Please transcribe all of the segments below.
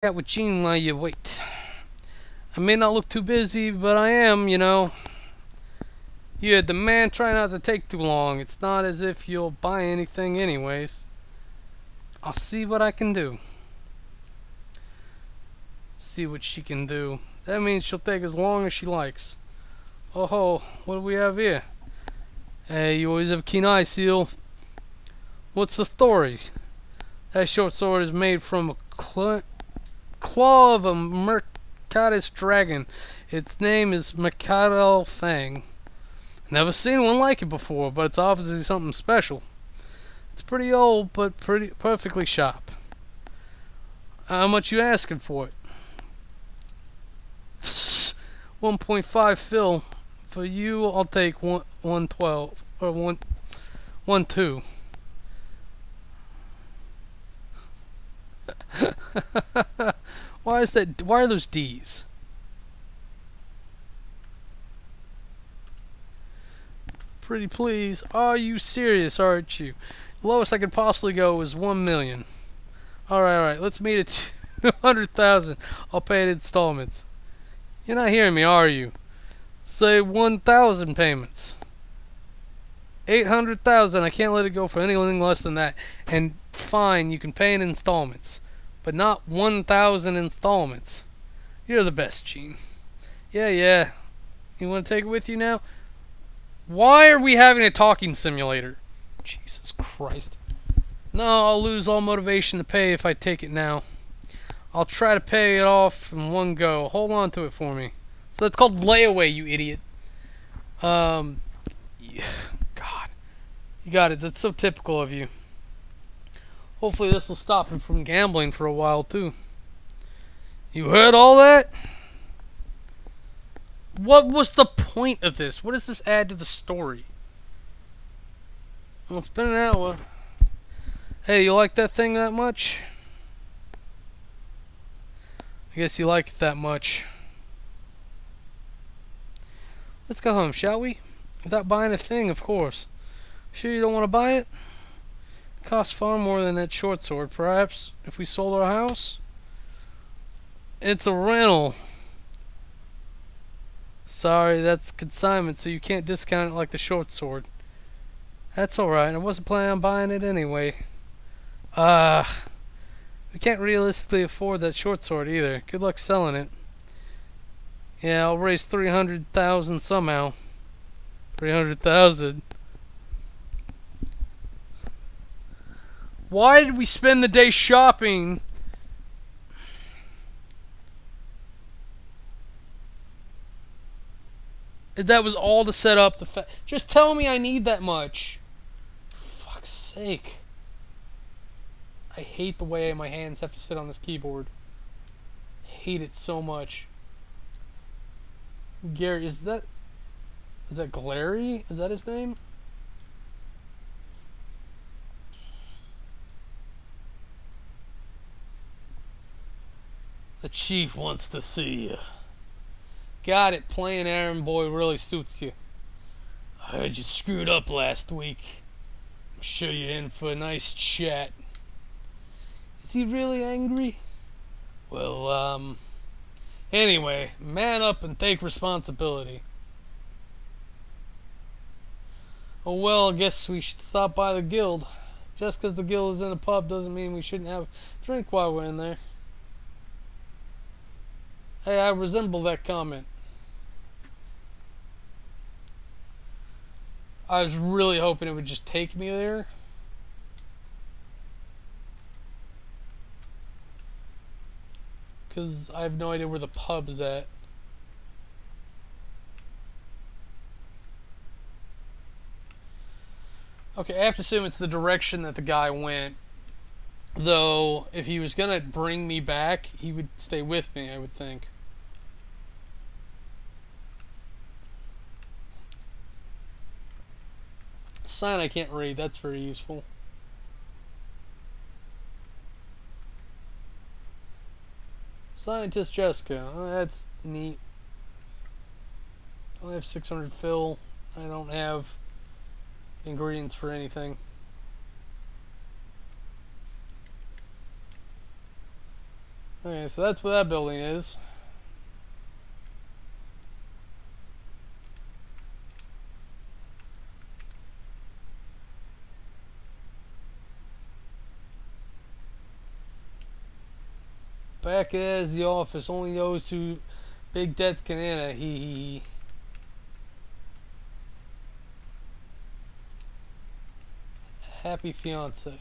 Out with Gene while you wait. I may not look too busy, but I am, you know. Yeah, the man, try not to take too long. It's not as if you'll buy anything anyways. I'll see what I can do. See what she can do. That means she'll take as long as she likes. Oh ho, what do we have here? Hey, you always have a keen eye, Seal. What's the story? That short sword is made from a claw of a Mercatus dragon. Its name is Mikado Fang. Never seen one like it before, but it's obviously something special. It's pretty old, but perfectly sharp. How much you asking for it? 1.5 Phil. For you, I'll take 112 or 112. Why is that? Why are those D's? Pretty please. Are you serious, aren't you? The lowest I could possibly go is 1 million. Alright, let's meet at 200,000. I'll pay it in installments. You're not hearing me, are you? Say 1,000 payments. 800,000. I can't let it go for anything less than that. And fine, you can pay in installments, but not 1,000 installments. You're the best, Gene. Yeah. You want to take it with you now? Why are we having a talking simulator? Jesus Christ. No, I'll lose all motivation to pay if I take it now. I'll try to pay it off in one go. Hold on to it for me. So that's called layaway, you idiot. God. You got it. That's so typical of you. Hopefully this will stop him from gambling for a while, too. You heard all that? What was the point of this? What does this add to the story? Well, it's been an hour. Hey, you like that thing that much? I guess you like it that much. Let's go home, shall we? Without buying a thing, of course. Sure you don't want to buy it? It costs far more than that short sword. Perhaps if we sold our house? It's a rental. Sorry, that's consignment, so you can't discount it like the short sword. That's alright. I wasn't planning on buying it anyway. We can't realistically afford that short sword either. Good luck selling it. Yeah, I'll raise 300,000 somehow. 300,000. Why did we spend the day shopping? That was all to set up the just tell me I need that much. For fuck's sake. I hate the way my hands have to sit on this keyboard. Hate it so much. Gary, is that Glary? Is that his name? The chief wants to see you. Got it. Playing errand boy really suits you. I heard you screwed up last week. I'm sure you're in for a nice chat. Is he really angry? Well, anyway, man up and take responsibility. Oh well, I guess we should stop by the guild. Just because the guild is in a pub doesn't mean we shouldn't have a drink while we're in there. Hey, I resemble that comment. I was really hoping it would just take me there. Because I have no idea where the pub is at. Okay, I have to assume it's the direction that the guy went. Though, if he was going to bring me back, he would stay with me, I would think. Sign I can't read, that's very useful. Scientist Jessica, oh, that's neat. I have 600 Phil. I don't have ingredients for anything. Okay, so that's what that building is. Back as the office, only those who big debts can enter. He. Happy fiance.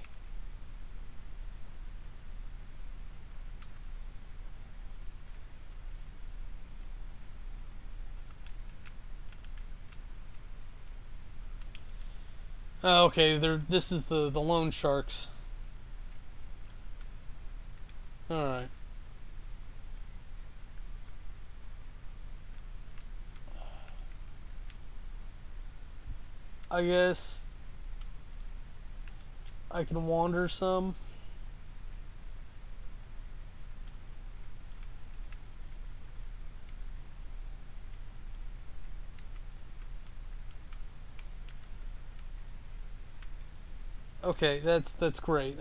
Oh, okay, this is the loan sharks. Alright. I guess I can wander some. Okay, that's great.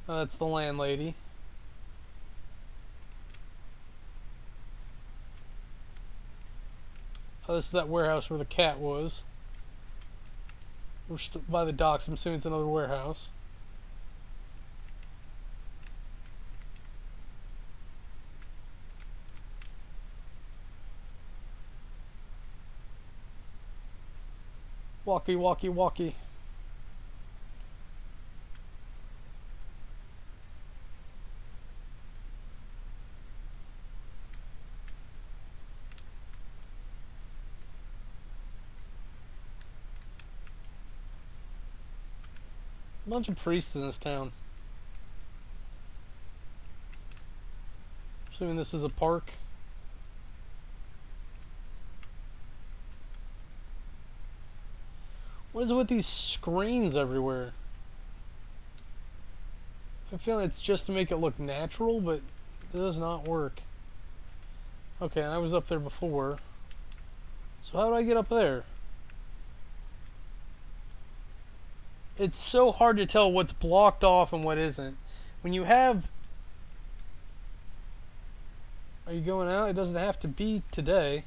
That's the landlady. Oh, this is that warehouse where the cat was. We're by the docks. I'm assuming it's another warehouse. Walkie, walkie, walkie. A bunch of priests in this town. Assuming this is a park. What is it with these screens everywhere? I feel like it's just to make it look natural, but it does not work. Okay, I was up there before. So how do I get up there? It's so hard to tell what's blocked off and what isn't. When you have... Are you going out? It doesn't have to be today.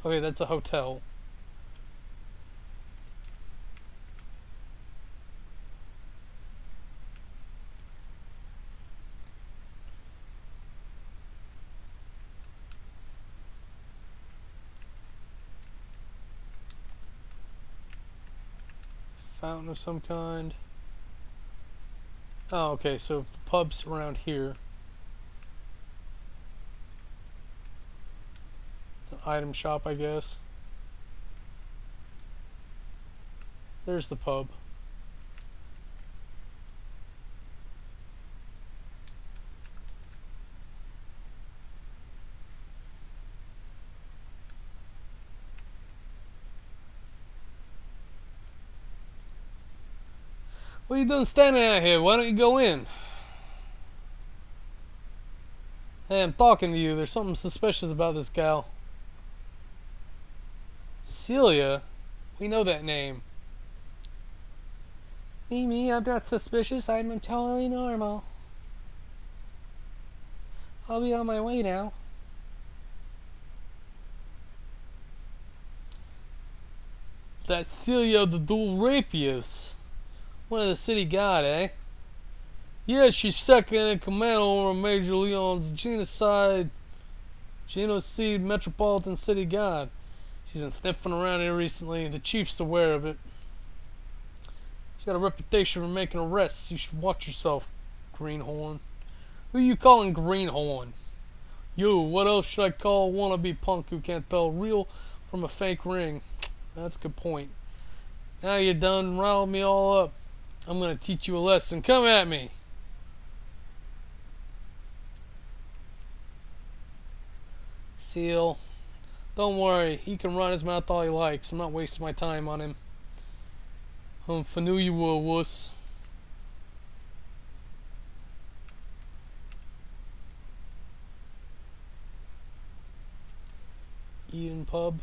Okay, that's a hotel. Fountain of some kind. Oh, okay, so pubs around here. It's an item shop, I guess. There's the pub. What are you doing standing out here? Why don't you go in? Hey, I'm talking to you. There's something suspicious about this gal. Celia? We know that name. Me, I'm not suspicious. I'm totally normal. I'll be on my way now. That's Celia the Dual Rapius. One of the city god, eh? Yeah, she's second in command over Major Leon's genocide metropolitan city god. She's been sniffing around here recently. The chief's aware of it. She's got a reputation for making arrests. You should watch yourself, Greenhorn. Who you calling Greenhorn? You, what else should I call a wannabe punk who can't tell real from a fake ring? That's a good point. Now you're done riling me all up. I'm gonna teach you a lesson. Come at me. Seal. Don't worry. He can run his mouth all he likes. I'm not wasting my time on him. For new you will, wuss. Eden Pub.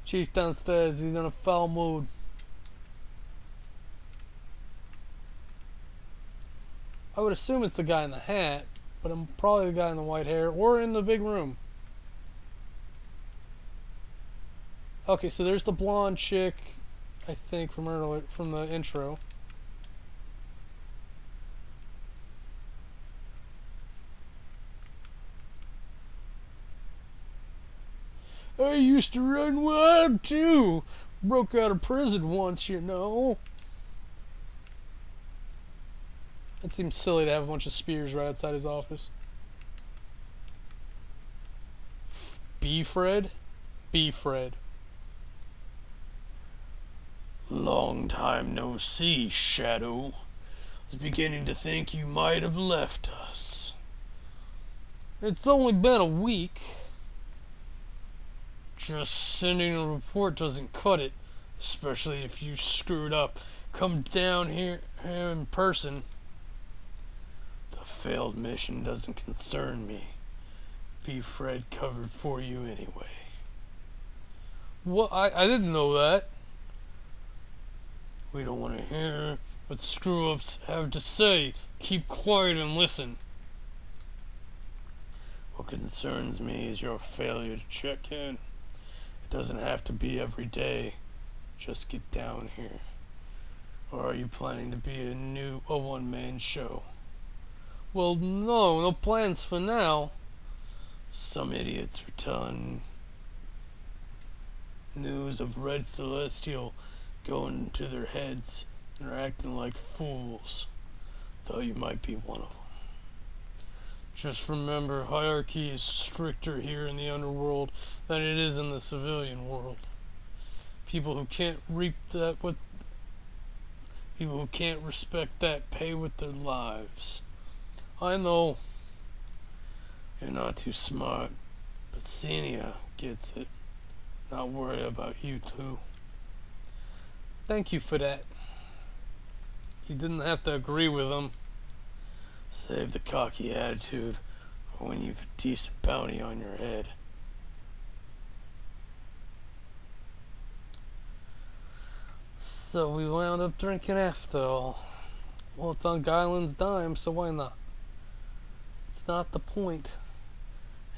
Chief downstairs, he's in a foul mood. I would assume it's the guy in the hat, but I'm probably the guy in the white hair, or in the big room. Okay, so there's the blonde chick, I think, from earlier, from the intro. I used to run wild too. Broke out of prison once, you know. It seems silly to have a bunch of spears right outside his office. B-Fred? B-Fred. Long time no see, Shadow. I was beginning to think you might have left us. It's only been a week. Just sending a report doesn't cut it, especially if you screwed up. Come down here in person. The failed mission doesn't concern me. B-Fred covered for you anyway. What? I didn't know that. We don't want to hear what screw-ups have to say. Keep quiet and listen. What concerns me is your failure to check in. It doesn't have to be every day. Just get down here. Or are you planning to be a one-man show? Well, no plans for now. Some idiots are telling news of Red Celestial going to their heads and are acting like fools, though you might be one of them. Just remember, hierarchy is stricter here in the underworld than it is in the civilian world. People who can't respect that pay with their lives. I know you're not too smart, but Xenia gets it. Not worried about you two. Thank you for that. You didn't have to agree with them. Save the cocky attitude for when you've a decent bounty on your head. So we wound up drinking after all. Well, it's on Guyland's dime, so why not? It's not the point.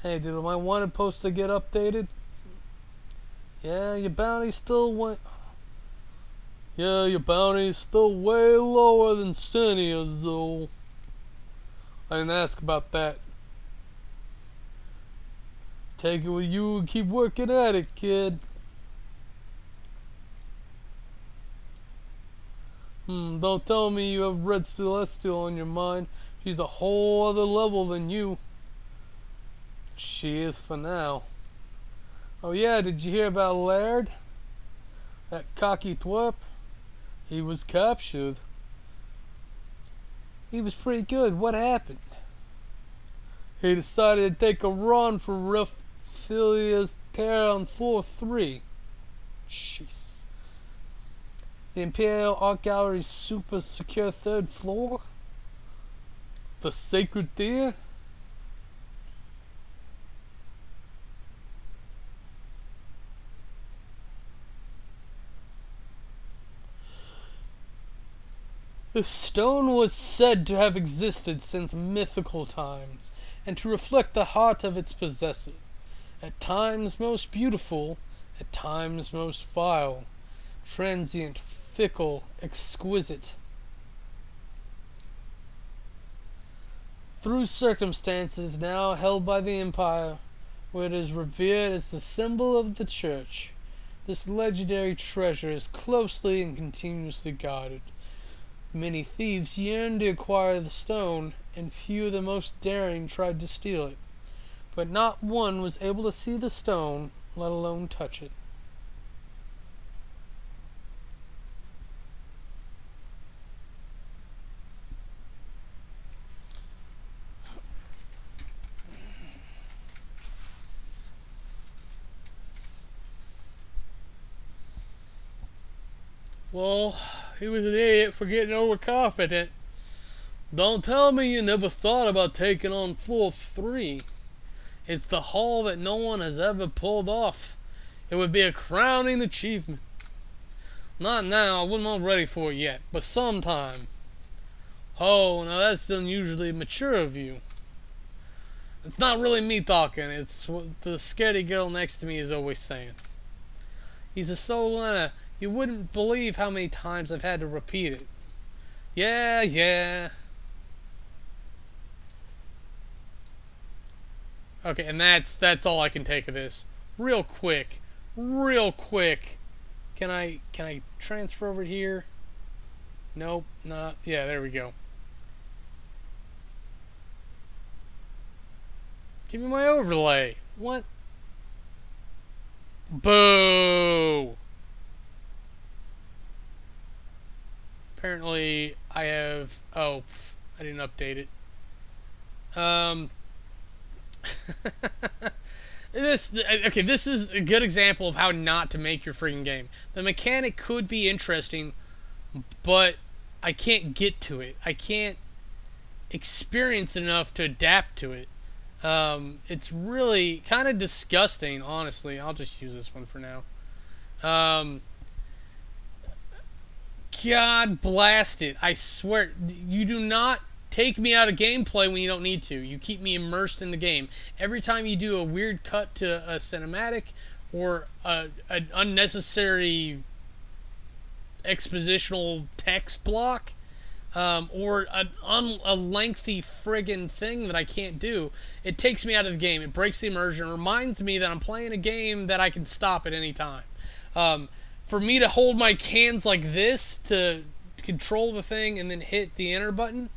Hey, did my wanted poster get updated? Yeah, your bounty's still way lower than Xenia's, though. I didn't ask about that. Take it with you and keep working at it, kid. Don't tell me you have Red Celestial on your mind. She's a whole other level than you. She is for now. Oh yeah, did you hear about Laird? That cocky twerp? He was captured. He was pretty good. What happened? He decided to take a run for Raphilia's tear on floor 3. Jesus. The Imperial Art Gallery's super secure 3rd floor? The Sacred Deer? The stone was said to have existed since mythical times, and to reflect the heart of its possessor, at times most beautiful, at times most vile, transient, fickle, exquisite. Through circumstances now held by the Empire, where it is revered as the symbol of the Church, this legendary treasure is closely and continuously guarded. Many thieves yearned to acquire the stone, and few of the most daring tried to steal it. But not one was able to see the stone, let alone touch it. Well, he was an idiot for getting overconfident. Don't tell me you never thought about taking on floor 3. It's the haul that no one has ever pulled off. It would be a crowning achievement. Not now, I wasn't all ready for it yet, but sometime. Oh, now that's unusually mature of you. It's not really me talking, it's what the scaredy girl next to me is always saying. He's a soul learner. You wouldn't believe how many times I've had to repeat it. Yeah. Okay, and that's all I can take of this. Real quick. Can I transfer over here? Nope, not. Yeah, there we go. Give me my overlay. What? Boo! Apparently, I have... Oh, I didn't update it. This is a good example of how not to make your freaking game. The mechanic could be interesting, but I can't get to it. I can't experience enough to adapt to it. It's really kind of disgusting, honestly. I'll just use this one for now. God blast it. I swear, you do not take me out of gameplay when you don't need to. You keep me immersed in the game. Every time you do a weird cut to a cinematic or an unnecessary expositional text block, or a lengthy friggin' thing that I can't do, it takes me out of the game. It breaks the immersion. It reminds me that I'm playing a game that I can stop at any time. For me to hold my hands like this to control the thing and then hit the enter button,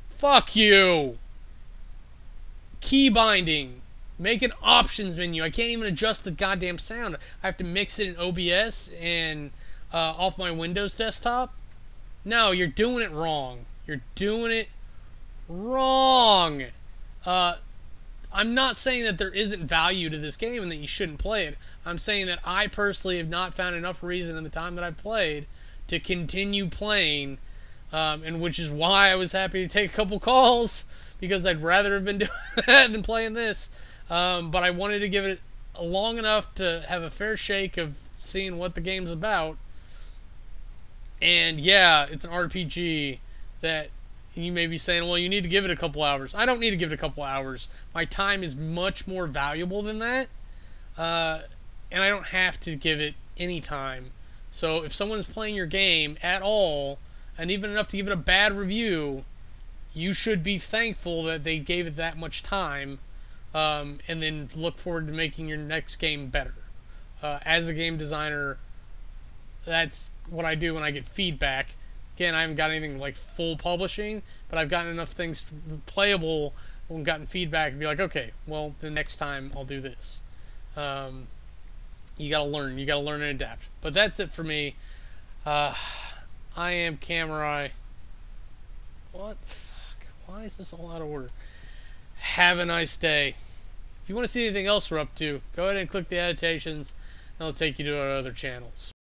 fuck you. Key binding. Make an options menu. I can't even adjust the goddamn sound. I have to mix it in OBS and off my Windows desktop. No, you're doing it wrong. You're doing it wrong. I'm not saying that there isn't value to this game and that you shouldn't play it. I'm saying that I personally have not found enough reason in the time that I've played to continue playing, and which is why I was happy to take a couple calls, because I'd rather have been doing that than playing this. But I wanted to give it long enough to have a fair shake of seeing what the game's about. And yeah, it's an RPG that you may be saying, well, you need to give it a couple hours. I don't need to give it a couple hours. My time is much more valuable than that. And I don't have to give it any time. So if someone's playing your game at all, and even enough to give it a bad review, you should be thankful that they gave it that much time, and then look forward to making your next game better. As a game designer, that's what I do when I get feedback. Again, I haven't got anything like full publishing, but I've gotten enough things playable when I've gotten feedback and be like, okay, well, the next time I'll do this. You gotta learn. You gotta learn and adapt. But that's it for me. I am Kamurai. What the fuck? Why is this all out of order? Have a nice day. If you want to see anything else we're up to, go ahead and click the annotations, and it'll take you to our other channels.